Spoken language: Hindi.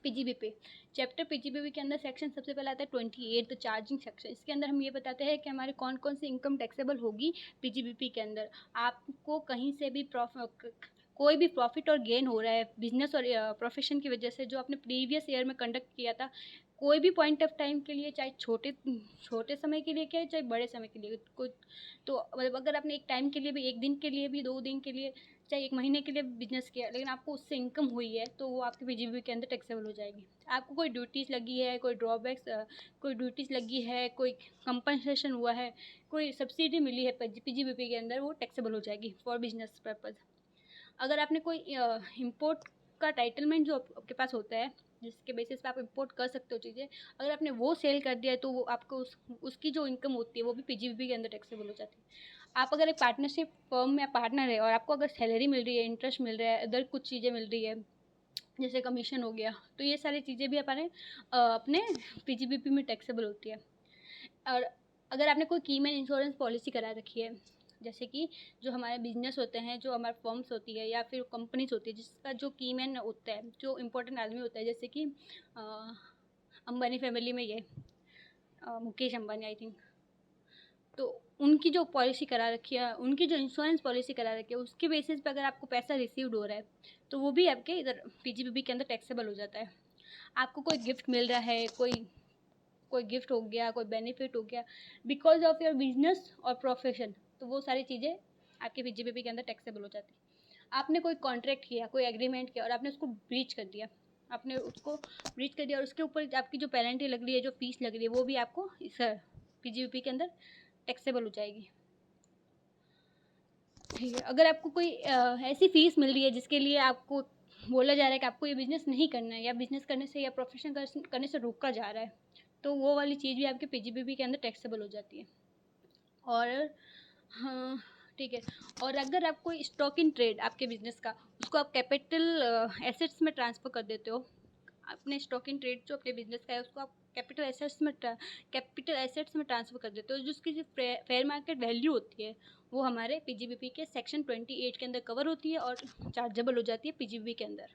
पीजीबीपी चैप्टर पीजीबीपी के अंदर सेक्शन सबसे पहले आता है 28 द चार्जिंग सेक्शन। इसके अंदर हम ये बताते हैं कि हमारे कौन कौन सी इनकम टैक्सेबल होगी पीजीबीपी के अंदर। आपको कहीं से भी कोई भी प्रॉफिट और गेन हो रहा है बिजनेस और प्रोफेशन की वजह से जो आपने प्रीवियस ईयर में कंडक्ट किया था, कोई भी पॉइंट ऑफ टाइम के लिए, चाहे छोटे समय के लिए क्या है, चाहे बड़े समय के लिए, कोई तो मतलब अगर आपने एक टाइम के लिए भी, एक दिन के लिए भी, 2 दिन के लिए, चाहे 1 महीने के लिए बिजनेस किया, लेकिन आपको उससे इनकम हुई है, तो वो आपके पीजीबीपी के अंदर टैक्सेबल हो जाएगी। आपको कोई ड्यूटीज़ लगी है, कोई ड्रॉबैक्स, कोई ड्यूटीज़ लगी है, कोई कंपनसेशन हुआ है, कोई सब्सिडी मिली है पीजीबीपी के अंदर, वो टैक्सेबल हो जाएगी फॉर बिजनेस पर्पज़। अगर आपने कोई इम्पोर्ट का टाइटलमेंट जो आपके पास होता है, जिसके बेसिस पे आप इम्पोर्ट कर सकते हो चीज़ें, अगर आपने वो सेल कर दिया है, तो वो आपको उसकी जो इनकम होती है वो भी पीजीबीपी के अंदर टैक्सेबल हो जाती है। आप अगर एक पार्टनरशिप फर्म में पार्टनर है और आपको अगर सैलरी मिल रही है, इंटरेस्ट मिल रहा है, अदर कुछ चीज़ें मिल रही है, जैसे कमीशन हो गया, तो ये सारी चीज़ें भी अपने पीजीबीपी में टैक्सेबल होती है। और अगर आपने कोई की मैन इंश्योरेंस पॉलिसी करा रखी है, जैसे कि जो हमारे बिजनेस होते हैं, जो हमारे फर्म्स होती है या फिर कंपनीज होती है, जिसका जो की मैन होता है, जो इम्पोर्टेंट आदमी होता है, जैसे कि अंबानी फैमिली में ये मुकेश अंबानी आई थिंक, तो उनकी जो पॉलिसी करा रखी है, उनकी जो इंश्योरेंस पॉलिसी करा रखी है, उसके बेसिस पे अगर आपको पैसा रिसीव्ड हो रहा है, तो वो भी आपके इधर पीजीबीपी के अंदर टैक्सेबल हो जाता है। आपको कोई गिफ्ट मिल रहा है, कोई गिफ्ट हो गया, कोई बेनिफिट हो गया, बिकॉज ऑफ योर बिजनेस और प्रोफेशन, तो वो सारी चीज़ें आपके पीजीबीपी के अंदर टैक्सेबल हो जाती है। आपने कोई कॉन्ट्रैक्ट किया, कोई एग्रीमेंट किया और आपने उसको ब्रीच कर दिया, आपने उसको ब्रीच कर दिया और उसके ऊपर आपकी जो पेनल्टी लग रही है, जो फीस लग रही है, वो भी आपको इस पीजीबीपी के अंदर टैक्सेबल हो जाएगी। ठीक है, अगर आपको कोई ऐसी फीस मिल रही है जिसके लिए आपको बोला जा रहा है कि आपको ये बिज़नेस नहीं करना है, या बिज़नेस करने से या प्रोफेशन करने से रोका जा रहा है, तो वो वाली चीज़ भी आपके पीजीबीपी के अंदर टैक्सेबल हो जाती है। और हाँ, ठीक है। और अगर आप कोई स्टॉक इन ट्रेड आपके बिजनेस का, उसको आप कैपिटल एसेट्स में ट्रांसफ़र कर देते हो, अपने स्टॉक इन ट्रेड जो अपने बिजनेस का है उसको आप कैपिटल एसेट्स में ट्रांसफ़र कर देते हो, जिसकी जो फेयर मार्केट वैल्यू होती है, वो हमारे पीजीबीपी के सेक्शन 28 के अंदर कवर होती है और चार्जेबल हो जाती है पीजीबीपी के अंदर।